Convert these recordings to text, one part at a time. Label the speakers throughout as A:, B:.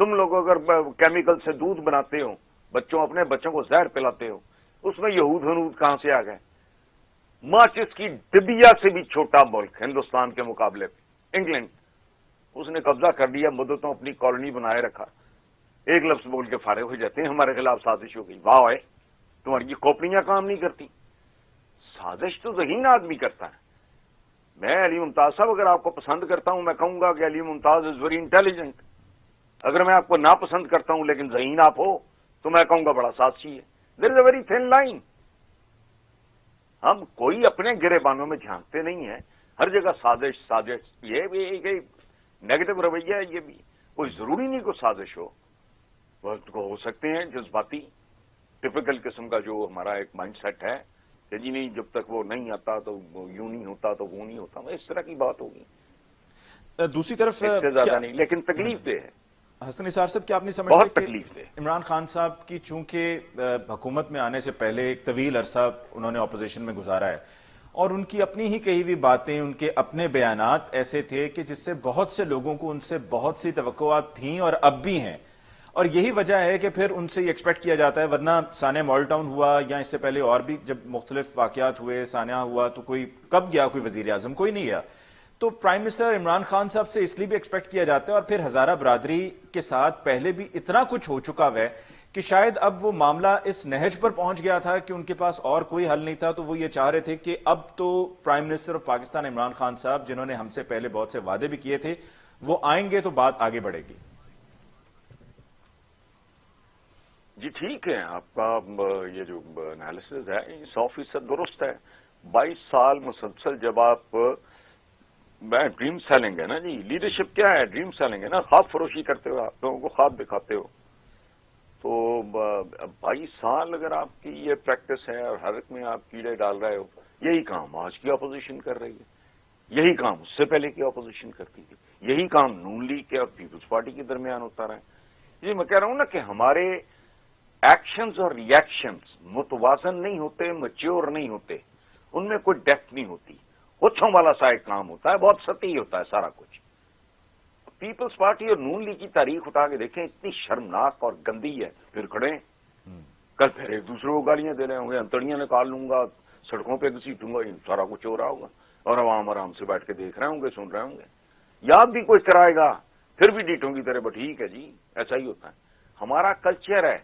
A: تم لوگ اگر کیمیکل سے دودھ بناتے ہو، اپنے بچوں کو زہر پلاتے ہو، اس میں یہود ہنود کہاں سے آ گئے؟ ماچس کی ڈبیا سے بھی چھوٹا ملک ہندوستان کے مقابلے پہ انگلینڈ، اس نے قبضہ کر لیا، مدتوں اپنی کالونی بنائے رکھا، ایک لفظ بول کے فارغ ہو جاتے ہیں ہمارے خلاف سازش ہو گئی، واہ ہے تمہاری یہ کھوپڑیاں کام نہیں کرتی۔ سازش تو ذہین آدمی کرتا ہے۔ میں علی ممتاز صاحب اگر آپ کو پسند کرتا ہوں، میں کہوں گا کہ علی ممتاز از ویری انٹیلیجنٹ۔ اگر میں آپ کو ناپسند کرتا ہوں لیکن ذہین آپ ہو تو میں کہوں گا بڑا سازشی ہے۔ دیر از اے ویری تھن لائن۔ ہم کوئی اپنے گریبانوں میں جھانکتے نہیں ہیں، ہر جگہ سازش سازش، یہ بھی ایک نیگیٹو رویہ ہے۔ یہ بھی کوئی ضروری نہیں کوئی سازش ہو، وقت کو ہو سکتے ہیں جذباتی ٹپیکل قسم کا جو ہمارا ایک مائنڈ سیٹ ہے کہ جی نہیں جب تک وہ نہیں آتا تو یوں نہیں ہوتا تو وہ نہیں ہوتا، اس طرح کی بات ہوگی،
B: دوسری طرف
A: اس سے زیادہ نہیں، لیکن تکلیف دہ ہے،
B: حسن نثار صاحب کیا آپ نہیں سمجھتے
A: بہت
B: کہ
A: تکلیف دہ۔
B: عمران خان صاحب کی چونکہ حکومت میں آنے سے پہلے ایک طویل عرصہ انہوں نے اپوزیشن میں گزارا ہے، اور ان کی اپنی ہی کہی ہوئی باتیں، ان کے اپنے بیانات ایسے تھے کہ جس سے بہت سے لوگوں کو ان سے بہت سی توقعات تھیں اور اب بھی ہیں، اور یہی وجہ ہے کہ پھر ان سے یہ ایکسپیکٹ کیا جاتا ہے، ورنہ سانحہ مال ٹاؤن ہوا یا اس سے پہلے اور بھی جب مختلف واقعات ہوئے، سانحہ ہوا، تو کوئی کب گیا کوئی وزیر اعظم؟ کوئی نہیں گیا۔ تو پرائم منسٹر عمران خان صاحب سے اس لیے بھی ایکسپیکٹ کیا جاتا ہے، اور پھر ہزارہ برادری کے ساتھ پہلے بھی اتنا کچھ ہو چکا ہے کہ شاید اب وہ معاملہ اس نہج پر پہنچ گیا تھا کہ ان کے پاس اور کوئی حل نہیں تھا، تو وہ یہ چاہ رہے تھے کہ اب تو prime minister of Pakistan Imran Khan صاحب، جنہوں نے ہم سے پہلے بہت سے وعدے بھی کیے تھے، وہ آئیں گے تو بات آگے بڑھے گی۔
A: جی ٹھیک ہے، آپ کا یہ جو انالیسز ہے 100% درست ہے۔ 22 سال مسلسل جب آپ ڈریم سیلنگ ہے نا جی، لیڈرشپ کیا ہے؟ ڈریم سیلنگ ہے نا، خواب فروشی کرتے ہو، آپ لوگوں کو خواب دکھاتے ہو۔ تو 22 سال اگر آپ کی یہ پریکٹس ہے اور ہر ایک میں آپ کیڑے ڈال رہے ہو، یہی کام آج کی اپوزیشن کر رہی ہے، یہی کام اس سے پہلے کی اپوزیشن کرتی تھی، یہی کام نون لیگ کے اور پیپلز پارٹی کے درمیان ہوتا رہا ہے۔ یہ میں کہہ رہا ہوں نا کہ ہمارے ایکشنز اور ری ایکشنز متوازن نہیں ہوتے، میچور نہیں ہوتے، ان میں کوئی ڈیپتھ نہیں ہوتی، ہوچھوں والا سا ایک کام ہوتا ہے، بہت سطحی ہوتا ہے سارا کچھ۔ پیپلز پارٹی اور نون لیگ کی تاریخ اٹھا کے دیکھیں، اتنی شرمناک اور گندی ہے، پھر کھڑے ہیں کل پھر ایک دوسرے کو گالیاں دے رہے ہوں گے، انتڑیاں نکال لوں گا، سڑکوں پہ گھسیٹوں گا، سارا کچھ ہو رہا ہوگا، اور عوام آرام سے بیٹھ کے دیکھ رہے ہوں گے، سن رہے ہوں گے، یاد بھی کوئی کرائے گا، پھر بھی ڈیٹوں کی طرح ٹھیک ہے جی، ایسا ہی ہوتا ہے، ہمارا کلچر ہے،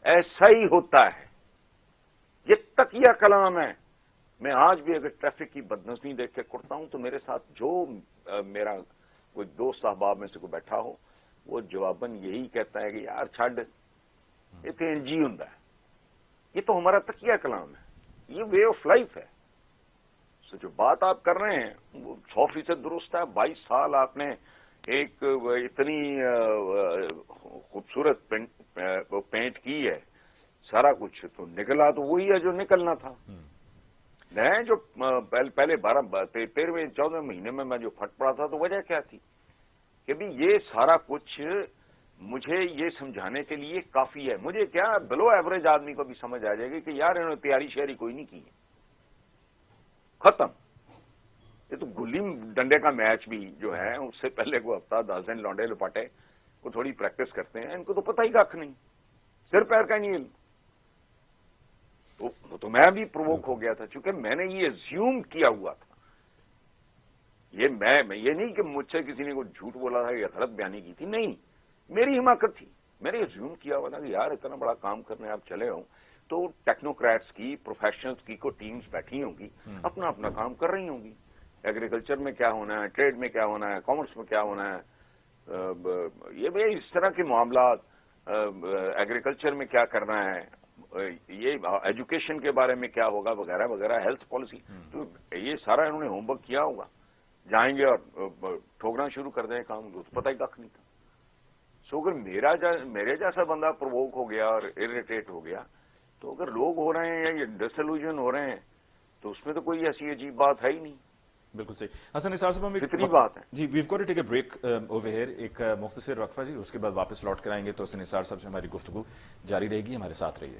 A: ایسا ہی ہوتا ہے، یہ تقیہ کلام ہے۔ میں آج بھی اگر ٹریفک کی بدنظمی دیکھ کے کرتا ہوں تو میرے ساتھ جو میرا کوئی دوست احباب میں سے کوئی بیٹھا ہو، وہ جواباً یہی کہتا ہے کہ یار چھڈ، یہ تو انج ہی ہوندا ہے، یہ تو ہمارا تقیہ کلام ہے، یہ وے آف لائف ہے۔ سو جو بات آپ کر رہے ہیں وہ 100% درست ہے۔ 22 سال آپ نے ایک اتنی خوبصورت پینٹ کی ہے، سارا کچھ تو نکلا تو وہی ہے جو نکلنا تھا۔ میں جو پہلے 13ویں 14ویں مہینے میں جو پھٹ پڑا تھا تو وجہ کیا تھی کہ بھی یہ سارا کچھ مجھے یہ سمجھانے کے لیے کافی ہے، مجھے کیا بلو ایوریج آدمی کو بھی سمجھ آ جائے گی کہ یار انہوں نے تیاری شیاری کوئی نہیں کی ہے، ختم۔ یہ تو گلی ڈنڈے کا میچ بھی جو ہے اس سے پہلے کو ہفتہ 10 دن لونڈے لپاٹے کو تھوڑی پریکٹس کرتے ہیں، ان کو تو پتہ ہی کھ نہیں، سر پیر کا نہیں علم۔ تو میں بھی پرووک ہو گیا تھا چونکہ میں نے یہ زیوم کیا ہوا تھا، یہ نہیں کہ مجھ سے کسی نے کوئی جھوٹ بولا تھا یا غلط بیانی کی تھی، نہیں، میری حماقت تھی، میں نے یہ زیوم کیا ہوا تھا کہ یار اتنا بڑا کام کرنے آپ چلے ہوں تو ٹیکنوکریٹس کی، پروفیشنلز کی کوئی ٹیمز بیٹھی ہوں گی، اپنا اپنا کام کر رہی ہوں گی، ایگریکلچر میں کیا ہونا ہے، ٹریڈ میں کیا ہونا ہے، کامرس میں کیا ہونا ہے، یہ بھی اس طرح کے معاملات، ایگریکلچر میں کیا کرنا ہے، یہ ایجوکیشن کے بارے میں کیا ہوگا وغیرہ وغیرہ، ہیلتھ پالیسی، تو یہ سارا انہوں نے ہوم ورک کیا ہوگا، جائیں گے اور ٹھوکنا شروع کر دیں کام، تو پتہ ہی کھ نہیں تھا۔ سو اگر میرے جیسا بندہ پرووک ہو گیا اور اریٹیٹ ہو گیا، تو اگر لوگ ہو رہے ہیں یا ڈس ایلوژن ہو رہے ہیں تو اس میں تو کوئی ایسی عجیب بات ہے ہی نہیں،
B: بالکل صحیح۔ حسن نثار صاحب،
A: فطری بات ہے
B: جی we've got to take a break over here, ایک مختصر وقفہ جی، اس کے بعد واپس لوٹ کر آئیں گے تو حسن نثار صاحب سے ہماری گفتگو جاری رہے گی، ہمارے ساتھ رہیے۔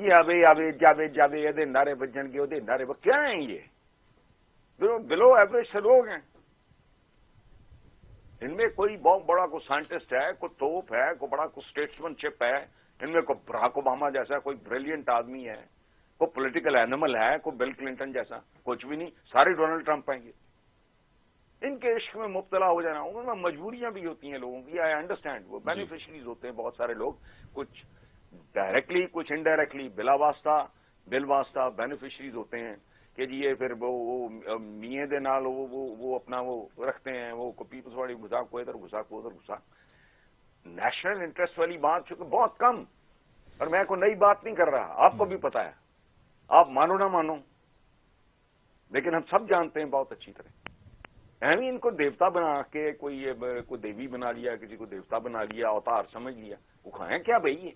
A: یہ آوے جاوے یہ نعرے بجن گے وہ نعرے کیا ہیں یہ بلو ایوریج سے لوگ ہیں. ان میں کوئی بہت بڑا کوئی سائنٹسٹ ہے, کوئی توپ ہے, کوئی بڑا کوئی اسٹیٹسمین شپ ہے, ان میں کوئی براک اوباما جیسا کوئی بریلینٹ آدمی ہے, کوئی پولیٹیکل اینیمل ہے, کوئی بل کلنٹن جیسا, کچھ بھی نہیں. سارے ڈونلڈ ٹرمپ ہیں. ان کے عشق میں مبتلا ہو جانا, ان میں مجبوریاں بھی ہوتی ہیں لوگوں کی, آئی انڈرسٹینڈ. وہ بینیفیشریز ہوتے ہیں بہت سارے لوگ, کچھ ڈائریکٹلی کچھ انڈائریکٹلی, بلا واسطہ بل واسطہ بینیفیشریز ہوتے ہیں کہ جی یہ پھر وہ میے دے نال وہ اپنا وہ رکھتے ہیں, وہ پیپلز والی گھسا کو ادھر گھسا کو ادھر گھسا. نیشنل انٹرسٹ والی بات چونکہ بہت کم, اور میں کوئی نئی بات نہیں کر رہا, آپ کو بھی پتا ہے, آپ مانو نہ مانو, لیکن ہم سب جانتے ہیں بہت اچھی طرح. اہم ان کو دیوتا بنا کے کوئی دیوی بنا لیا, کسی کو دیوتا بنا لیا, اوتار سمجھ لیا. وہ کھائیں کیا بھائی؟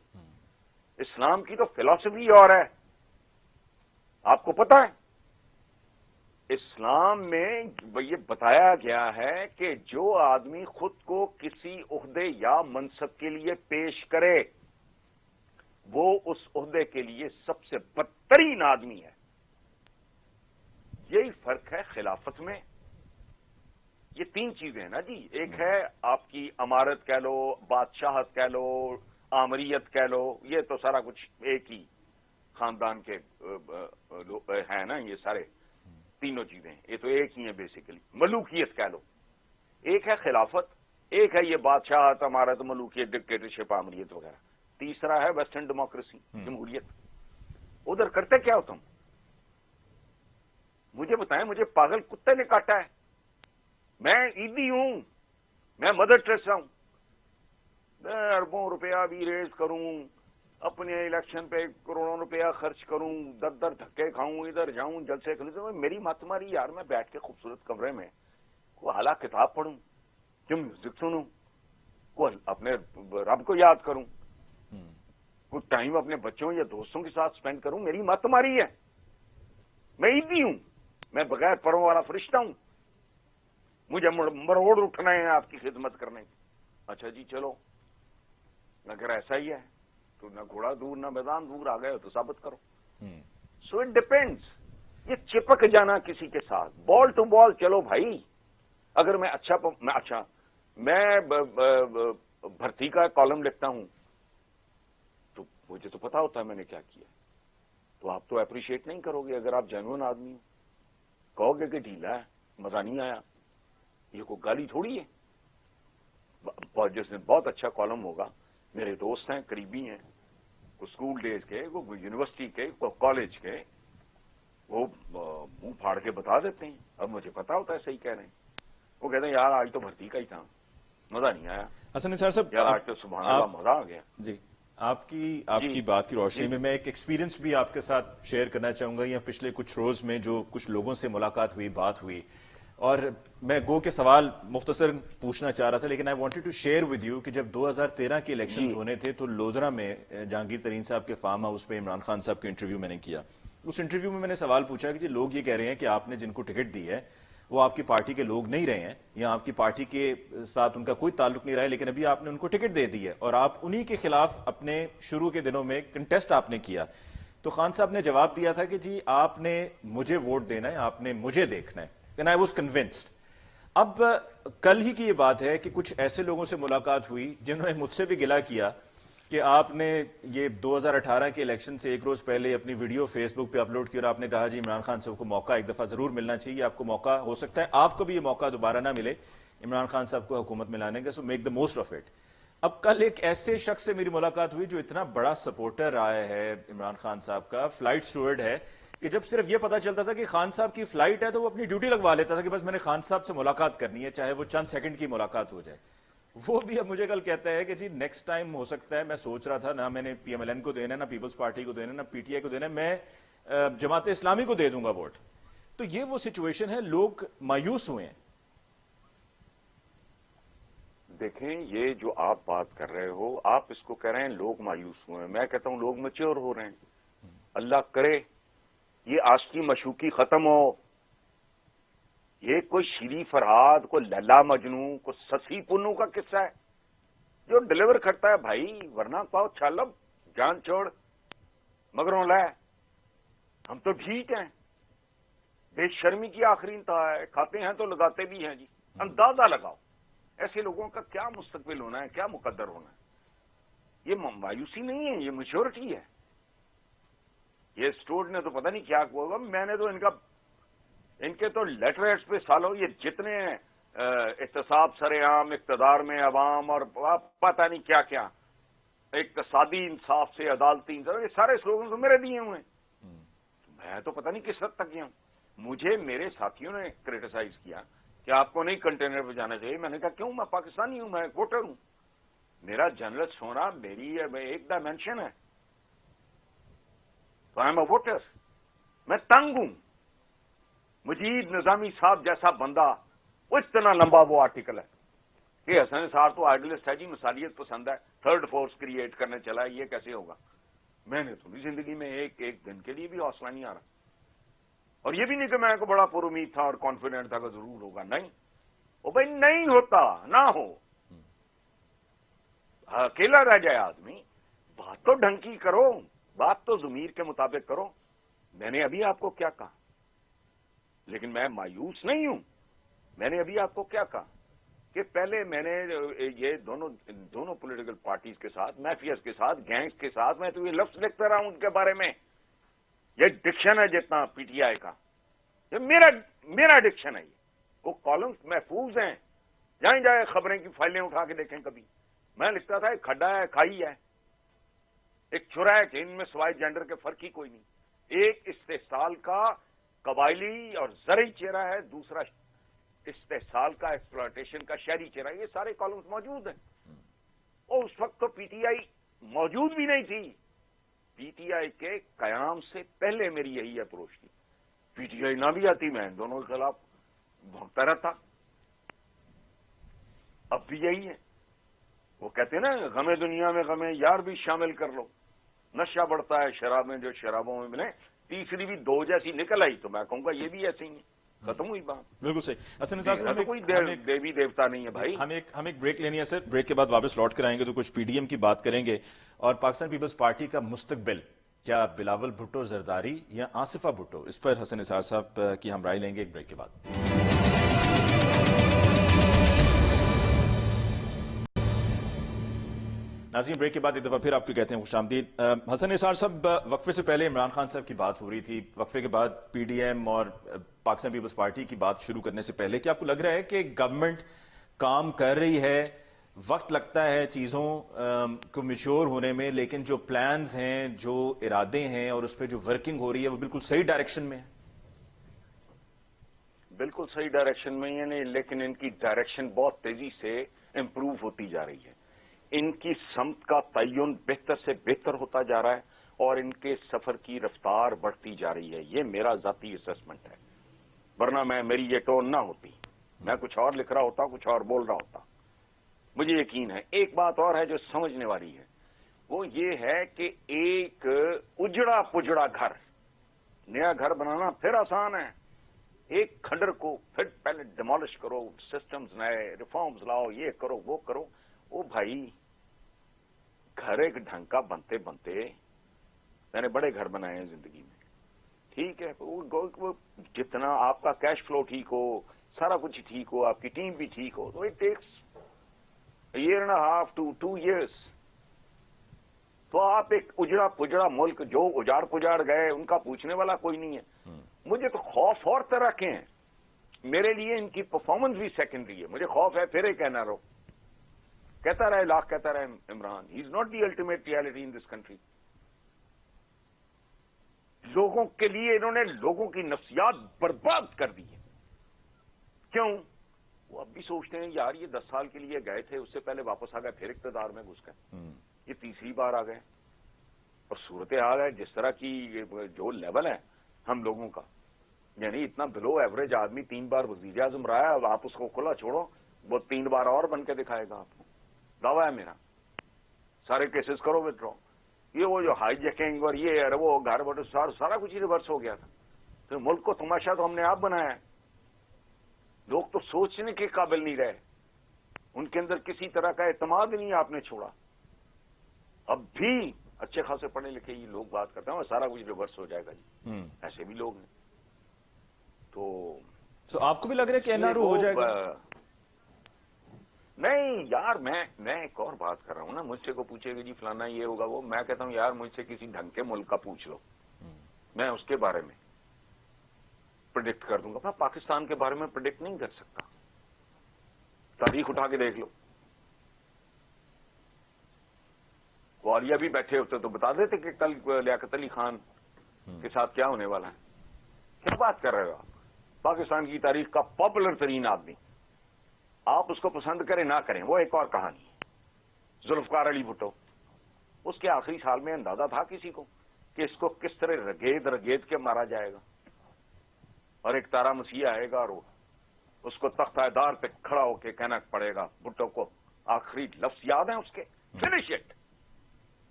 A: اسلام کی تو فلسفی اور ہے, آپ کو پتا ہے. اسلام میں یہ بتایا گیا ہے کہ جو آدمی خود کو کسی عہدے یا منصب کے لیے پیش کرے وہ اس عہدے کے لیے سب سے بدترین آدمی ہے. یہی فرق ہے خلافت میں. یہ تین چیزیں ہیں نا جی. ایک ہے آپ کی امارت کہہ لو, بادشاہت کہہ لو, آمریت کہہ لو, یہ تو سارا کچھ ایک ہی خاندان کے ہیں نا, یہ سارے تینوں چیزیں, یہ تو ایک ہی ہیں بیسیکلی. ملوکیت کہہ لو. ایک ہے خلافت, ایک ہے یہ بادشاہت, امارت, ملوکیت, ڈکٹیٹرشپ, آمریت وغیرہ. تیسرا ہے ویسٹرن ڈیموکریسی, جمہوریت. ادھر کرتے کیا ہو تم؟ مجھے بتائیں, مجھے پاگل کتے نے کاٹا ہے؟ میں عیدی ہوں, میں مدر ٹریسا ہوں, میں اربوں روپیہ بھی ریز کروں, اپنے الیکشن پہ کروڑوں روپیہ خرچ کروں, در دھکے کھاؤں, ادھر جاؤں, جلسے کروں. میری مت ماری یار, میں بیٹھ کے خوبصورت کمرے میں کوئی اعلیٰ کتاب پڑھوں, جو میوزک سنوں, کوئی اپنے رب کو یاد کروں, کچھ ٹائم اپنے بچوں یا دوستوں کے ساتھ سپینڈ کروں. میری مت ماری ہے. میں عیدی ہوں, میں بغیر پروں والا فرشتہ ہوں. مجھے مروڑ اٹھنا ہے آپ کی خدمت کرنے کی. اچھا جی چلو, اگر ایسا ہی ہے تو نہ گھوڑا دور نہ میدان دور, آ گئے ہو تو ثابت کرو. So it depends. یہ چپک جانا کسی کے ساتھ, بال ٹو بال چلو بھائی. اگر میں میں بھرتی کا کالم لکھتا ہوں تو مجھے تو پتا ہوتا ہے میں نے کیا کیا, تو آپ تو اپریشیٹ نہیں کرو گے. اگر آپ جینوئن آدمی ہو, کہو گے کہ ڈھیلا ہے, مزہ نہیں آیا. یہ کوئی گالی تھوڑی ہے. جس دن بہت اچھا کالم ہوگا, میرے دوست ہیں, قریبی ہیں, کوئی اسکول ڈیز کے, کوئی یونیورسٹی کے, کوئی کالج کے, وہ منہ پھاڑ کے بتا دیتے ہیں. اب مجھے پتا ہوتا ہے صحیح کہہ رہے ہیں. وہ کہتے ہیں یار آج تو بھرتی کا ہی تھا, مزہ نہیں آیا.
B: حسن نثار صاحب,
A: یار آج تو سبحان اللہ مزہ آ گیا.
B: جی, آپ کی بات کی روشنی میں ایک ایکسپیرینس بھی آپ کے ساتھ شیئر کرنا چاہوں گا. یا پچھلے کچھ روز میں جو کچھ لوگوں سے ملاقات ہوئی, بات ہوئی, اور میں گو کے سوال مختصر پوچھنا چاہ رہا تھا, لیکن I wanted to share with you کہ جب 2013 کے الیکشنز ہونے تھے تو لودھرا میں جہانگیر ترین صاحب کے فارم ہاؤس پہ عمران خان صاحب کے انٹرویو میں نے کیا. اس انٹرویو میں نے سوال پوچھا کہ جی لوگ یہ کہہ رہے ہیں کہ آپ نے جن کو ٹکٹ دی ہے وہ آپ کی پارٹی کے لوگ نہیں رہے ہیں, یا آپ کی پارٹی کے ساتھ ان کا کوئی تعلق نہیں رہا ہے, لیکن ابھی آپ نے ان کو ٹکٹ دے دی ہے اور آپ انہی کے خلاف اپنے شروع کے دنوں میں کنٹیسٹ آپ نے کیا. تو خان صاحب نے جواب دیا تھا کہ جی آپ نے مجھے ووٹ دینا ہے, آپ نے مجھے دیکھنا ہے. And I was convinced. اب کل ہی کی یہ بات ہے کہ کچھ ایسے لوگوں سے ملاقات ہوئی جنہوں نے مجھ سے بھی گلہ کیا کہ آپ نے یہ 2018 کے الیکشن سے ایک روز پہلے اپنی ویڈیو فیس بک پہ اپلوڈ کی اور آپ نے کہا جی عمران خان صاحب کو موقع ایک دفعہ ضرور ملنا چاہیے, آپ کو موقع ہو سکتا ہے آپ کو بھی یہ موقع دوبارہ نہ ملے عمران خان صاحب کو حکومت میں لانے کا, so make the most of it. اب کل ایک ایسے شخص سے میری ملاقات ہوئی جو اتنا بڑا سپورٹر رہا ہے عمران خان صاحب کا, فلائٹ سٹیورڈ ہے, کہ جب صرف یہ پتا چلتا تھا کہ خان صاحب کی فلائٹ ہے تو وہ اپنی ڈیوٹی لگوا لیتا تھا کہ بس میں نے خان صاحب سے ملاقات کرنی ہے, چاہے وہ چند سیکنڈ کی ملاقات ہو جائے. وہ بھی اب مجھے کل کہتا ہے کہ جی نیکسٹ ٹائم ہو سکتا ہے, میں سوچ رہا تھا نہ میں نے پی ایم ایل این کو دینا, نہ پیپلز پارٹی کو دینا, نہ پی ٹی آئی کو دینا, میں جماعت اسلامی کو دے دوں گا ووٹ. تو یہ وہ سچویشن ہے, لوگ مایوس ہوئے ہیں.
A: دیکھیں, یہ جو آپ بات کر رہے ہو, آپ اس کو کہہ رہے ہیں لوگ مایوس ہوئے ہیں. میں کہتا ہوں لوگ میچور ہو رہے ہیں. اللہ کرے یہ عاشقی مشوقی ختم ہو. یہ کوئی شیریں فرہاد, کوئی لیلا مجنو, کوئی سسی پنو کا قصہ ہے جو ڈلیور کرتا ہے بھائی, ورنہ پاؤ چھالب جان چھوڑ. مگروں لے ہم تو ڈھیٹ ہیں، بے شرمی کی آخری انتہا ہے، کھاتے ہیں تو لگاتے بھی ہیں جی. اندازہ لگاؤ ایسے لوگوں کا کیا مستقبل ہونا ہے، کیا مقدر ہونا ہے. یہ مایوسی نہیں ہے، یہ میچورٹی ہے. یہ اسٹوڈ نے تو پتہ نہیں کیا ہوگا. میں نے تو ان کے تو لیٹریٹس پہ سالوں یہ جتنے احتساب سر عام اقتدار میں عوام اور پتہ نہیں کیا کیا اقتصادی انصاف سے عدالتی انصاف، یہ سارے سلوگن تو میرے دیے ہوئے ہیں. میں تو پتہ نہیں کس حد تک گیا ہوں. مجھے میرے ساتھیوں نے کریٹیسائز کیا کہ آپ کو نہیں کنٹینر پہ جانا چاہیے. میں نے کہا کیوں؟ میں پاکستانی ہوں، میں ووٹر ہوں. میرا جرنلسٹ ہونا میری ایک ڈائمینشن ہے. تو آئی ایم اے ووٹر. میں تنگ ہوں. مجید نظامی صاحب جیسا بندہ، وہ اتنا لمبا وہ آرٹیکل ہے کہ حسن صاحب تو آئیڈلسٹ ہے جی، مثالیت پسند ہے، تھرڈ فورس کریٹ کرنے چلا ہے، یہ کیسے ہوگا؟ میں نے تو زندگی میں ایک دن کے لیے بھی حوصلہ نہیں آ رہا. اور یہ بھی نہیں کہ میں کو بڑا پر امید تھا اور کانفیڈنٹ تھا کہ ضرور ہوگا. نہیں، وہ بھائی نہیں ہوتا، نہ ہو. اکیلا رہ جائے آدمی. بات تو ڈھنگ کی کرو، بات تو ضمیر کے مطابق کرو. میں نے ابھی آپ کو کیا کہا؟ لیکن میں مایوس نہیں ہوں. میں نے ابھی آپ کو کیا کہا کہ پہلے میں نے یہ دونوں پولیٹیکل پارٹیز کے ساتھ، میفیاز کے ساتھ، گینگز کے ساتھ، میں تو یہ لفظ لکھتا رہا ہوں ان کے بارے میں. یہ ڈکشن ہے جتنا پی ٹی آئی کا، یہ میرا ڈکشن ہے. یہ وہ کالمز محفوظ ہیں. جائیں خبریں کی فائلیں اٹھا کے دیکھیں. کبھی میں لکھتا تھا ایک کھڈا ہے، کھائی ہے، ایک چھرا ہے کہ ان میں سوائے جینڈر کے فرق ہی کوئی نہیں. ایک استحصال کا قبائلی اور زرعی چہرہ ہے، دوسرا استحصال کا ایکسپلائٹیشن کا شہری چہرہ. یہ سارے کالمز موجود ہیں. اور اس وقت تو پی ٹی آئی موجود بھی نہیں تھی. پی ٹی آئی کے قیام سے پہلے میری یہی اپروچ تھی. پی ٹی آئی نہ بھی آتی میں دونوں کے خلاف بھونکتا رہتا. اب بھی یہی ہے. وہ کہتے ہیں نا غم دنیا میں غم یار بھی شامل کر لو. نشہ بڑھتا ہے شراب میں جو شرابوں میں ملے. تیسری بھی دو جیسی نکل آئی تو میں کہوں گا یہ بھی ایسے ہی ہے. ختم ہوئی بات.
B: بالکل صحیح. حسن نثار صاحب،
A: تو کوئی دیوی دیوتا نہیں ہے بھائی.
B: ہم ایک بریک لینی ہے سر. بریک کے بعد واپس لوٹ کر آئیں گے تو کچھ پی ڈی ایم کی بات کریں گے اور پاکستان پیپلز پارٹی کا مستقبل. کیا بلاول بھٹو زرداری یا آصفہ بھٹو؟ اس پر حسن نثار صاحب کی ہم رائے لیں گے ایک بریک کے بعد. ناظرین، بریک کے بعد ایک دفعہ پھر آپ کو کہتے ہیں خوش آمدید. حسن نثار صاحب، وقفے سے پہلے عمران خان صاحب کی بات ہو رہی تھی. وقفے کے بعد پی ڈی ایم اور پاکستان پیپلز پارٹی کی بات شروع کرنے سے پہلے کیا آپ کو لگ رہا ہے کہ گورنمنٹ کام کر رہی ہے؟ وقت لگتا ہے چیزوں کو میچور ہونے میں، لیکن جو پلانز ہیں، جو ارادے ہیں اور اس پہ جو ورکنگ ہو رہی ہے وہ بالکل صحیح ڈائریکشن میں ہے؟
A: بالکل صحیح ڈائریکشن میں ہی نہیں، لیکن ان کی ڈائریکشن بہت تیزی سے امپروو ہوتی جا رہی ہے. ان کی سمت کا تعین بہتر سے بہتر ہوتا جا رہا ہے اور ان کے سفر کی رفتار بڑھتی جا رہی ہے. یہ میرا ذاتی اسسمنٹ ہے. ورنہ میری یہ ٹون نہ ہوتی. میں کچھ اور لکھ رہا ہوتا، کچھ اور بول رہا ہوتا. مجھے یقین ہے. ایک بات اور ہے جو سمجھنے والی ہے، وہ یہ ہے کہ ایک اجڑا پجڑا گھر، نیا گھر بنانا پھر آسان ہے. ایک کھنڈر کو پھر پہلے ڈیمالش کرو، سسٹمز نئے، ریفارمز لاؤ، یہ کرو وہ کرو. او بھائی، گھر ایک ڈھنگ کا بنتے بنتے، میں نے بڑے گھر بنائے ہیں زندگی میں، ٹھیک ہے، جتنا آپ کا کیش فلو ٹھیک ہو، سارا کچھ ٹھیک ہو، آپ کی ٹیم بھی ٹھیک ہو، تو it takes year and half to 2 years. تو آپ ایک اجڑا پجڑا ملک، جو اجاڑ پجاڑ گئے ان کا پوچھنے والا کوئی نہیں ہے. مجھے تو خوف اور طرح کے ہیں. میرے لیے ان کی پرفارمنس بھی سیکنڈری ہے. مجھے خوف ہے پھر کہنا رہو، کہتا رہے لاکھ کہتا رہے Imran, he is not the ultimate reality in this country. لوگوں کے لیے انہوں نے لوگوں کی نفسیات برباد کر دی ہے. کیوں؟ وہ اب بھی سوچتے ہیں یار یہ 10 سال کے لیے گئے تھے، اس سے پہلے واپس آ گئے، پھر اقتدار میں گھس گئے، یہ تیسری بار آ گئے. اور صورتحال ہے جس طرح کی جو لیول ہے ہم لوگوں کا، یعنی اتنا بلو ایوریج آدمی 3 بار وزیر اعظم رہا ہے. اب آپ اس کو کھلا چھوڑو، وہ 3 بار اور بن کے دکھائے گا آپ کو. دعویٰ ہے میرا. سارے کیسز کرو ودرو. یہ وہ جو ہائی جیکنگ اور یہ وہ گھر بٹو سارا کچھ ہی ریورس ہو گیا تھا. تو ملک کو تماشا تو ہم نے آپ بنایا ہے. لوگ تو سوچنے کے قابل نہیں رہے. ان کے اندر کسی طرح کا اعتماد نہیں آپ نے چھوڑا. اب بھی اچھے خاصے پڑھے لکھے یہ لوگ بات کرتے ہیں اور سارا کچھ ریورس ہو جائے گا جی. ایسے بھی لوگ ہیں. تو
B: آپ کو بھی لگ رہا ہے کہ این آر او ہو جائے گا؟
A: نہیں یار، میں ایک اور بات کر رہا ہوں نا. مجھ سے کو پوچھے گا جی فلانا یہ ہوگا وہ، میں کہتا ہوں یار مجھ سے کسی ڈھنگ کے ملک کا پوچھ لو، میں اس کے بارے میں پریڈکٹ کر دوں گا. میں پاکستان کے بارے میں پریڈکٹ نہیں کر سکتا. تاریخ اٹھا کے دیکھ لو. والیہ بھی بیٹھے ہوتے تو بتا دیتے کہ کل لیاقت علی خان کے ساتھ کیا ہونے والا ہے. کیا بات کر رہے ہو آپ؟ پاکستان کی تاریخ کا پاپولر ترین آدمی، آپ اس کو پسند کریں نہ کریں وہ ایک اور کہانی ہے. ذوالفقار علی بھٹو، اس کے آخری سال میں اندازہ تھا کسی کو کہ اس کو کس طرح رگید کے مارا جائے گا، اور ایک تارا مسیح آئے گا اور اس کو تختہ دار پہ کھڑا ہو کے کہنا پڑے گا. بھٹو کو آخری لفظ یاد ہیں اس کے، فنش اٹ.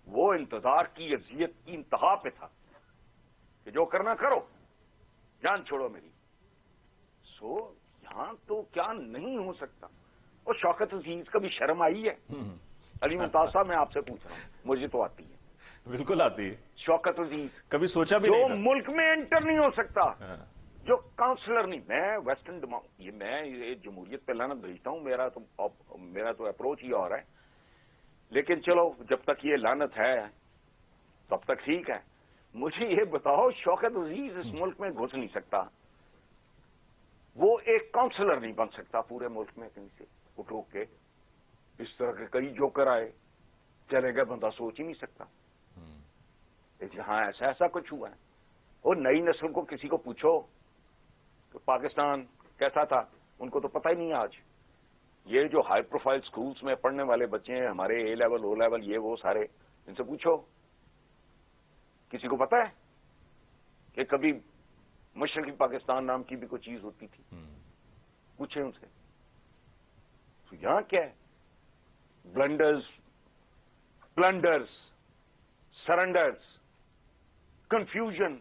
A: وہ انتظار کی اذیت کی انتہا پہ تھا کہ جو کرنا کرو، جان چھوڑو میری. سو یہاں تو کیا نہیں ہو سکتا. اور شوکت عزیز کا بھی شرم آئی ہے؟ علی ممتاز صاحب میں آپ سے پوچھ رہا ہوں، مجھے تو آتی ہے.
B: بالکل آتی ہے.
A: شوکت عزیز
B: کبھی سوچا بھی
A: جو
B: نہیں تھا
A: ملک میں انٹر نہیں ہو سکتا، جو کاؤنسلر نہیں. میں ویسٹرن میں یہ جمہوریت پہ لعنت بھیجتا ہوں، میرا تو اپروچ ہی اور ہے. لیکن چلو جب تک یہ لعنت ہے تب تک ٹھیک ہے. مجھے یہ بتاؤ شوکت عزیز اس ملک میں گھس نہیں سکتا، وہ ایک کاؤنسلر نہیں بن سکتا پورے ملک میں کہیں سے اٹھو کے. اس طرح کے کئی جوکر آئے چلے گئے، بندہ سوچ ہی نہیں سکتا. جہاں ایسا کچھ ہوا ہے. اور نئی نسل کو کسی کو پوچھو کہ پاکستان کیسا تھا، ان کو تو پتہ ہی نہیں ہے. آج یہ جو ہائی پروفائل سکولز میں پڑھنے والے بچے ہیں ہمارے، اے لیول او لیول یہ وہ سارے، ان سے پوچھو کسی کو پتہ ہے کہ کبھی مشرقی پاکستان نام کی بھی کوئی چیز ہوتی تھی؟ پوچھیں ان سے. تو یہاں کیا ہے؟ Blunders, surrenders, confusion.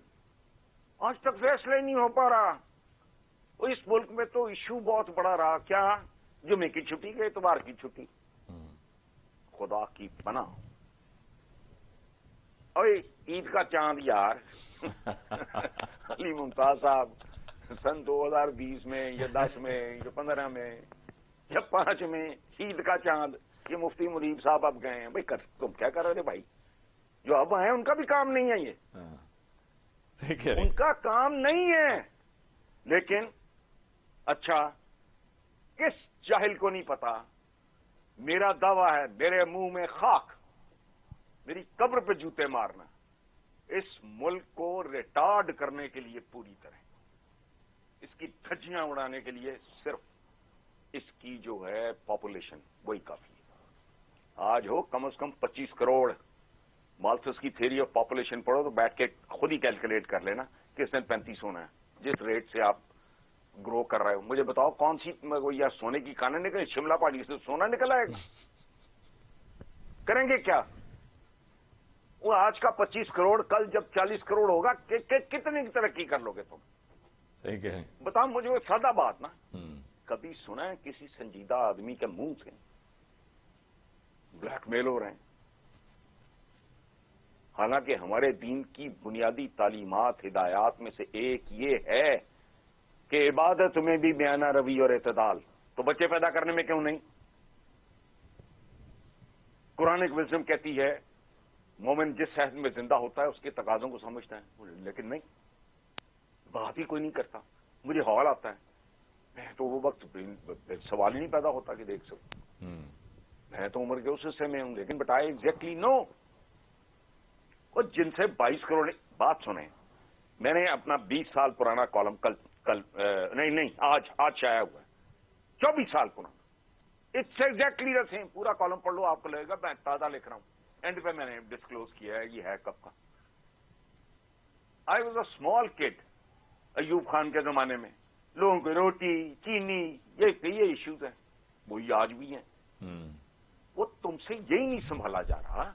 A: آج تک فیصلہ ہی نہیں ہو پا رہا. اس ملک میں تو ایشو بہت بڑا رہا. کیا؟ جمعے کی چھٹی کہ اتوار کی چھٹی؟ خدا کی پناہ. اوے عید کا چاند یار علی ممتاز صاحب، سن 2020 میں یا 10 میں یا 15 میں یا 5 میں عید کا چاند. یہ مفتی منیب صاحب اب گئے ہیں. بھائی تم کیا کر رہے تھے بھائی؟ جو اب آئے ان کا بھی کام نہیں ہے یہ، ان کا کام نہیں ہے. لیکن اچھا، کس جاہل کو نہیں پتا؟ میرا دعویٰ ہے میرے منہ میں خاک، میری قبر پہ جوتے مارنا. اس ملک کو ریٹارڈ کرنے کے لیے پوری طرح، اس کی دھجیاں اڑانے کے لیے صرف اس کی جو ہے پاپولیشن وہی کافی ہے. آج ہو کم از کم 25 کروڑ. مالتھس کی تھیوری آف پاپولیشن پڑھو تو بیٹھ کے خود ہی کیلکولیٹ کر لینا کہ اس نے 35 ہونا ہے. جس ریٹ سے آپ گرو کر رہے ہو، مجھے بتاؤ کون سی یا سونے کی کانیں نکلے؟ شملہ پہاڑی سے سونا نکل آئے گا؟ کریں گے کیا؟ وہ آج کا 25 کروڑ کل جب 40 کروڑ ہوگا کتنی ترقی کر لو گے تم؟
B: صحیح کہیں.
A: بتاؤ مجھے وہ سادہ بات نا. کبھی سنا ہے کسی سنجیدہ آدمی کے منہ سے بلیک میل ہو رہے ہیں؟ حالانکہ ہمارے دین کی بنیادی تعلیمات، ہدایات میں سے ایک یہ ہے کہ عبادت میں بھی میانہ روی اور اعتدال. تو بچے پیدا کرنے میں کیوں نہیں؟ قرآنک وزڈم کہتی ہے مومن جس صحت میں زندہ ہوتا ہے اس کے تقاضوں کو سمجھتا ہے. لیکن نہیں، بات ہی کوئی نہیں کرتا. مجھے حال آتا ہے، میں تو وہ وقت سوال ہی نہیں پیدا ہوتا کہ دیکھ سکوں. میں تو عمر کے اس حصے میں ہوں، لیکن بٹ آئی ایگزیکٹلی نو. اور جن سے 22 کروڑ بات سنیں، میں نے اپنا 20 سال پرانا کالم کل نہیں آج شائع ہوا ہے، 24 سال پرانا. It's exactly the same. پورا کالم پڑھ لو آپ کو لگے گا میں تازہ لکھ رہا ہوں. اینڈ پہ میں نے ڈسکلوز کیا ہے یہ ہے کب کا. آئی واز اے اسمال کڈ ایوب خان کے زمانے میں. لوگوں کو روٹی چینی یہ ایشوز ہیں، وہی آج بھی ہیں. وہ تم سے یہی نہیں سنبھالا جا رہا.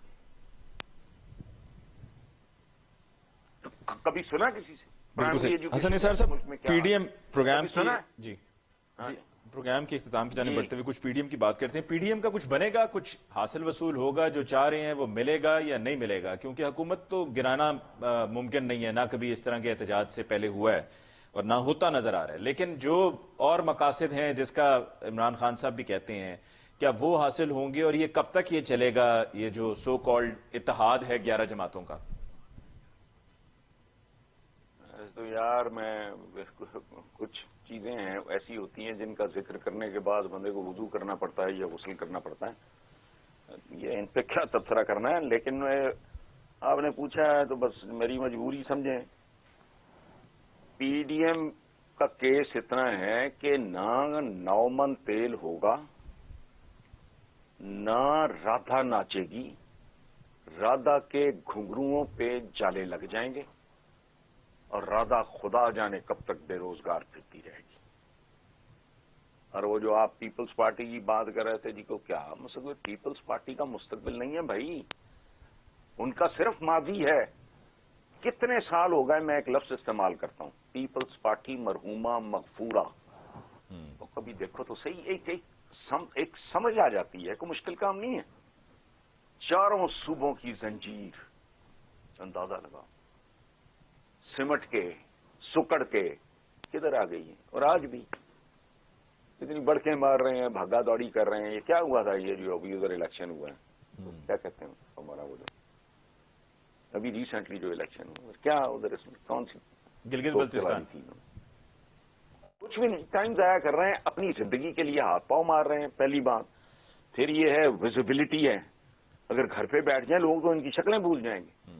A: کبھی سنا کسی سے؟
B: بالکل صحیح. حسن نثار صاحب، پی ڈی ایم پروگرام کی پروگرام کے اختتام کی جانب بڑھتے ہوئے کچھ پی ڈی ایم کی بات کرتے ہیں. پی ڈی ایم کا کچھ بنے گا, کچھ حاصل وصول ہوگا, جو چاہ رہے ہیں وہ ملے گا یا نہیں ملے گا؟ کیونکہ حکومت تو گرانا ممکن نہیں ہے, نہ کبھی اس طرح کے احتجاج سے پہلے ہوا ہے اور نہ ہوتا نظر آ رہا ہے. لیکن جو اور مقاصد ہیں جس کا عمران خان صاحب بھی کہتے ہیں, کیا وہ حاصل ہوں گے, اور یہ کب تک یہ چلے گا, یہ جو سو کالڈ اتحاد ہے 11 جماعتوں کا؟
A: تو یار میں کچھ چیزیں ہیں ایسی ہوتی ہیں جن کا ذکر کرنے کے بعد بندے کو وضو کرنا پڑتا ہے یا غسل کرنا پڑتا ہے. یہ ان پہ کیا تبصرہ کرنا ہے, لیکن آپ نے پوچھا ہے تو بس میری مجبوری سمجھیں. پی ڈی ایم کا کیس اتنا ہے کہ نہ 9 من تیل ہوگا, نہ رادھا ناچے گی, رادھا کے گھنگروؤں پہ جالے لگ جائیں گے, اور رادھا خدا جانے کب تک بے روزگار پھرتی رہے گی. اور وہ جو آپ پیپلز پارٹی کی بات کر رہے تھے جی, کو کیا مستقبل؟ پیپلز پارٹی کا مستقبل نہیں ہے بھائی, ان کا صرف ماضی ہے. کتنے سال ہو گئے میں ایک لفظ استعمال کرتا ہوں, پیپلز پارٹی مرحومہ مغفورہ. تو کبھی دیکھو تو صحیح, ایک سمجھ آ جاتی ہے, کوئی مشکل کام نہیں ہے. چاروں صوبوں کی زنجیر اندازہ لگاؤ, سمٹ کے سکڑ کے کدھر آ گئی ہے. اور آج بھی اتنی بڑکیں مار رہے ہیں, بھاگا دوڑی کر رہے ہیں. یہ کیا ہوا تھا, یہ جو ابھی ادھر الیکشن ہوا ہے, کیا کہتے ہیں ہمارا وہ جو ابھی ریسنٹلی جو الیکشن ہوا, کیا ادھر اس میں کون سی
B: گلگت
A: توپ
B: بلتستان.
A: چلائی تھی؟ کچھ بھی نہیں, ٹائم ضائع کر رہے ہیں, اپنی زندگی کے لیے ہاتھ پاؤں مار رہے ہیں. پہلی بات. پھر یہ ہے ویزیبلٹی ہے, اگر گھر پہ بیٹھ جائیں لوگ تو ان کی شکلیں بھول جائیں گے.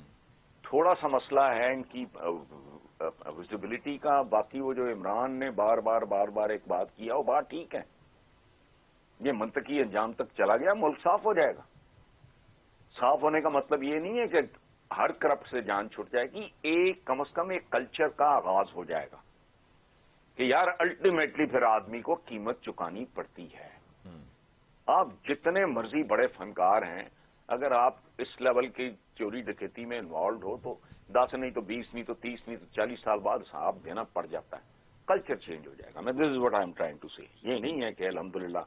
A: تھوڑا سا مسئلہ ہے ان کی ویزیبلٹی کا. باقی وہ جو عمران نے بار بار ایک بات کیا, وہ بات ٹھیک ہے. یہ منطقی انجام تک چلا گیا, ملک صاف ہو جائے گا. صاف ہونے کا مطلب یہ نہیں ہے کہ ہر کرپٹ سے جان چھوٹ جائے گی, ایک کم از کم ایک کلچر کا آغاز ہو جائے گا کہ یار الٹیمیٹلی پھر آدمی کو قیمت چکانی پڑتی ہے. آپ جتنے مرضی بڑے فنکار ہیں, اگر آپ اس لیول کی چوری ڈکیتی میں انوالوڈ ہو تو 10 نہیں تو 20 نہیں تو 30 نہیں تو 40 سال بعد حساب دینا پڑ جاتا ہے. کلچر چینج ہو جائے گا. میں this is what I am trying to say. یہ نہیں ہے کہ الحمدللہ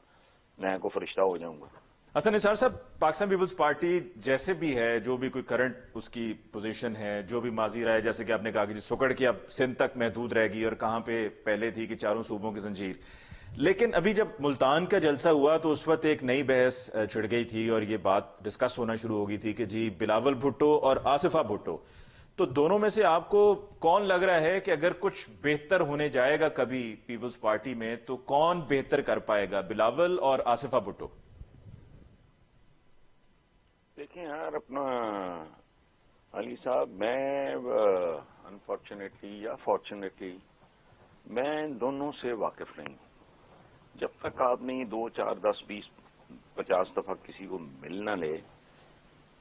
A: میں کو فرشتہ ہو جاؤں گا.
B: حسن نثار صاحب, پاکستان پیپلز پارٹی جیسے بھی ہے, جو بھی کوئی کرنٹ اس کی پوزیشن ہے, جو بھی ماضی رہا ہے, جیسے کہ آپ نے کہا کہ سکڑ کی اب سندھ تک محدود رہ گئی, اور کہاں پہ پہلے تھی کہ چاروں صوبوں کی زنجیر. لیکن ابھی جب ملتان کا جلسہ ہوا تو اس وقت ایک نئی بحث چھڑ گئی تھی, اور یہ بات ڈسکس ہونا شروع ہو گئی تھی کہ جی بلاول بھٹو اور آصفہ بھٹو, تو دونوں میں سے آپ کو کون لگ رہا ہے کہ اگر کچھ بہتر ہونے جائے گا کبھی پیپلز پارٹی میں, تو کون بہتر کر پائے گا, بلاول اور آصفہ بھٹو؟
A: دیکھیں یار اپنا علی صاحب, میں انفارچونیٹلی یا فارچونیٹلی میں ان دونوں سے واقف نہیں ہوں. جب تک آدمی 2 4 10 20 50 دفعہ کسی کو مل نہ لے,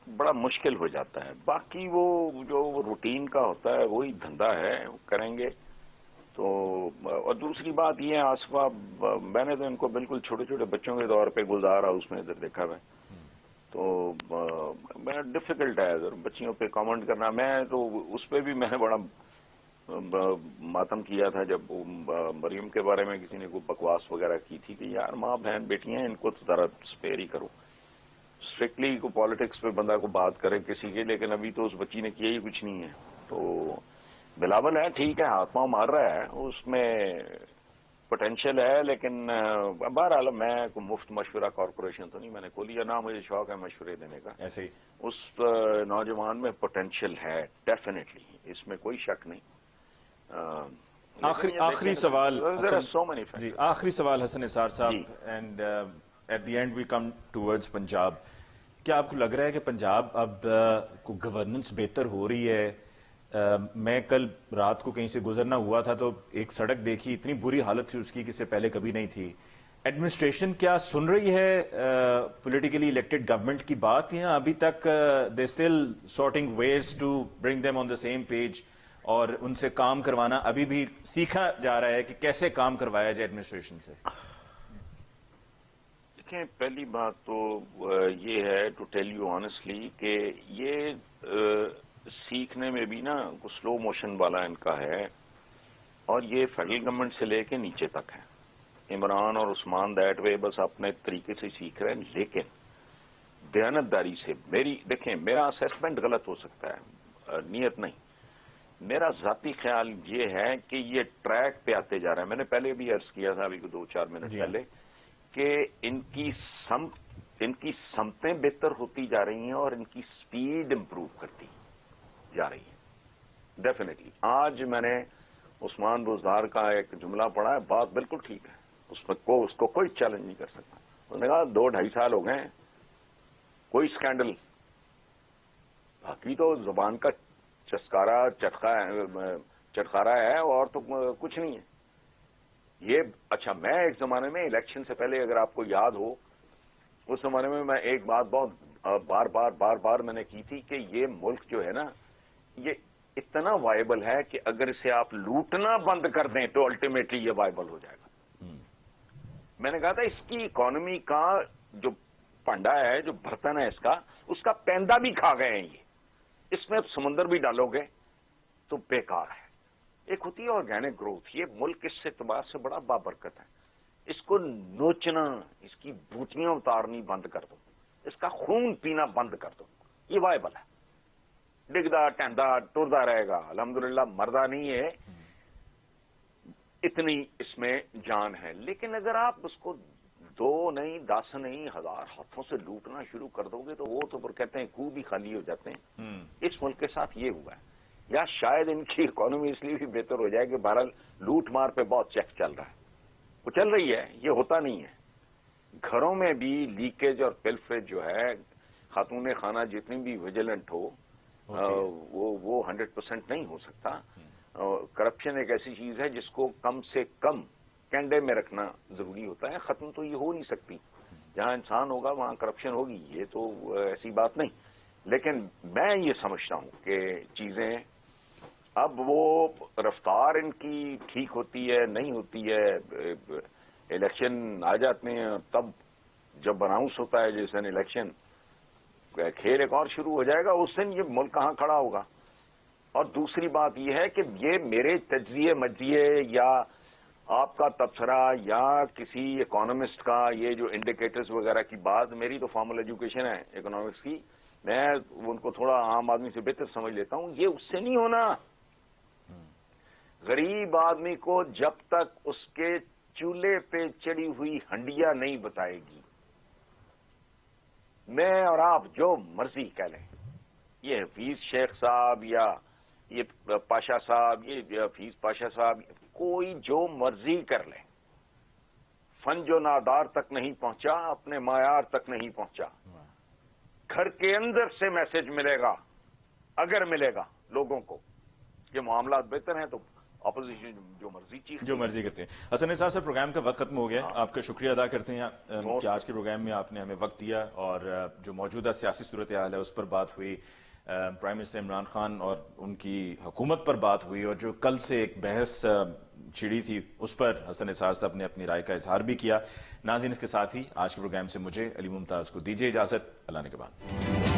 A: بڑا مشکل ہو جاتا ہے. باقی وہ جو روٹین کا ہوتا ہے وہی دھندا ہے, وہ کریں گے. تو اور دوسری بات یہ ہے, آصفہ میں نے تو ان کو بالکل چھوٹے چھوٹے بچوں کے طور پہ گلزار ہاؤس میں ادھر دیکھا ہے, تو میں ڈفیکلٹ ہے ادھر بچیوں پہ کامنٹ کرنا. میں تو اس پہ بھی میں نے بڑا ماتم کیا تھا جب مریم کے بارے میں کسی نے کوئی بکواس وغیرہ کی تھی کہ یار ماں بہن بیٹیاں ان کو تو ذرا اسپیئر ہی کرو. اسٹرکٹلی کو پالیٹکس پہ بندہ کو بات کرے کسی کے, لیکن ابھی تو اس بچی نے کیا ہی کچھ نہیں ہے. تو بلاول ہے, ٹھیک ہے, ہاتھ پاؤں مار رہا ہے, اس میں پوٹینشیل ہے, لیکن بہرحال میں کوئی مفت مشورہ کارپوریشن تو نہیں میں نے کھولی, یا نہ مجھے شوق ہے مشورے دینے کا.
B: ایسے ہی
A: اس نوجوان میں پوٹینشیل ہے ڈیفینیٹلی, اس میں کوئی شک نہیں.
B: آخری سوال
A: سو مینی
B: جی,
A: فیکٹرز.
B: آخری سوال حسن نثار صاحب,
A: جی
B: and at the end we come towards Punjab. کیا آپ کو لگ رہا ہے کہ پنجاب اب کو گورننس بہتر ہو رہی ہے؟ میں کل رات کو کہیں سے گزرنا ہوا تھا تو ایک سڑک دیکھی, اتنی بری حالت تھی اس کی کہ اس سے پہلے کبھی نہیں تھی. ایڈمنسٹریشن کیا سن رہی ہے پولیٹیکلی الیکٹڈ گورنمنٹ کی بات, یا ابھی تک they still sorting ways to bring them on the same page, اور ان سے کام کروانا ابھی بھی سیکھا جا رہا ہے کہ کیسے کام کروایا جائے ایڈمنسٹریشن سے؟
A: دیکھیں, پہلی بات تو یہ ہے ٹو ٹیل یو آنیسٹلی کہ یہ سیکھنے میں بھی نا سلو موشن والا ان کا ہے, اور یہ فیڈرل گورنمنٹ سے لے کے نیچے تک ہے. عمران اور عثمان دیٹ وے بس اپنے طریقے سے سیکھ رہے ہیں، لیکن دیانتداری سے دیکھیں میرا اسیسمنٹ غلط ہو سکتا ہے، نیت نہیں، میرا ذاتی خیال یہ ہے کہ یہ ٹریک پہ آتے جا رہے ہیں. میں نے پہلے بھی عرض کیا تھا ابھی کو 2-4 منٹ پہلے کہ ان کی سمتیں بہتر ہوتی جا رہی ہیں اور ان کی سپیڈ امپروو کرتی جا رہی ہے. ڈیفینیٹلی آج میں نے عثمان بزدار کا ایک جملہ پڑھا ہے، بات بالکل ٹھیک ہے، اس کو کوئی چیلنج نہیں کر سکتا. انہوں نے کہا 2-2.5 سال ہو گئے ہیں، کوئی سکینڈل، باقی تو زبان کا چٹکارا ہے اور تو کچھ نہیں ہے. یہ اچھا، میں ایک زمانے میں الیکشن سے پہلے اگر آپ کو یاد ہو، اس زمانے میں ایک بات بہت بار بار میں نے کی تھی کہ یہ ملک جو ہے نا، یہ اتنا وائبل ہے کہ اگر اسے آپ لوٹنا بند کر دیں تو الٹیمیٹلی یہ وائبل ہو جائے گا. میں نے کہا تھا اس کی اکانومی کا جو پنڈا ہے، جو برتن ہے اس کا پیندہ بھی کھا گئے ہیں. یہ اس میں سمندر بھی ڈالو گے تو بیکار ہے. ایک ہوتی ہے آرگینک گروتھ، یہ ملک اس اعتبار سے بڑا بابرکت ہے. اس کو نوچنا، اس کی بوٹیاں اتارنی بند کر دو، اس کا خون پینا بند کر دو، یہ وائبل ہے. ڈگدا ٹہندا ٹردا رہے گا، الحمدللہ مردہ نہیں ہے، اتنی اس میں جان ہے. لیکن اگر آپ اس کو 2 نہیں 10 نہیں 1000 ہاتھوں سے لوٹنا شروع کر دو گے تو وہ تو پھر کہتے ہیں کنویں بھی خالی ہو جاتے ہیں. اس ملک کے ساتھ یہ ہوا ہے. یا شاید ان کی اکانومی اس لیے بھی بہتر ہو جائے کہ بہرحال لوٹ مار پہ بہت چیک چل رہا ہے، وہ چل رہی ہے، یہ ہوتا نہیں ہے. گھروں میں بھی لیکیج اور پلفریج جو ہے، خاتون خانہ جتنی بھی ویجیلنٹ ہو وہ 100% نہیں ہو سکتا. کرپشن ایک ایسی چیز ہے جس کو کم سے کم کینڈے میں رکھنا ضروری ہوتا ہے. ختم تو یہ ہو نہیں سکتی. جہاں انسان ہوگا وہاں کرپشن ہوگی، یہ تو ایسی بات نہیں. لیکن میں یہ سمجھتا ہوں کہ چیزیں اب وہ رفتار ان کی ٹھیک ہوتی ہے نہیں ہوتی ہے. الیکشن آ جاتے ہیں، تب جب اناؤنس ہوتا ہے جس دن الیکشن، کھیل ایک اور شروع ہو جائے گا، اس دن یہ ملک کہاں کھڑا ہوگا. اور دوسری بات یہ ہے کہ یہ میرے تجزیے مجزیے یا آپ کا تبصرہ یا کسی اکانومسٹ کا یہ جو انڈیکیٹرز وغیرہ کی بات، میری تو فارمل ایجوکیشن ہے اکنامکس کی، میں ان کو تھوڑا عام آدمی سے بہتر سمجھ لیتا ہوں. یہ اس سے نہیں ہونا. غریب آدمی کو جب تک اس کے چولہے پہ چڑی ہوئی ہنڈیا نہیں بتائے گی، میں اور آپ جو مرضی کہہ لیں، یہ حفیظ شیخ صاحب یا یہ پاشا صاحب، یہ حفیظ پاشا صاحب، کوئی جو مرضی کر لیں، فن جو نادار تک نہیں پہنچا اپنے معیار تک نہیں پہنچا. گھر کے اندر سے میسج ملے گا، اگر ملے گا لوگوں کو کہ معاملات بہتر ہیں، تو اپوزیشن جو مرضی
B: کرتے ہیں. حسن نثار صاحب، پروگرام کا وقت ختم ہو گیا. آپ کا شکریہ ادا کرتے ہیں کہ آج کے پروگرام میں آپ نے ہمیں وقت دیا اور جو موجودہ سیاسی صورتحال ہے اس پر بات ہوئی، پرائم منسٹر عمران خان اور ان کی حکومت پر بات ہوئی، اور جو کل سے ایک بحث چھڑی تھی اس پر حسن نثار صاحب نے اپنی رائے کا اظہار بھی کیا. ناظرین، اس کے ساتھ ہی آج کے پروگرام سے مجھے علی ممتاز کو دیجیے اجازت. اللہ نے کے بعد.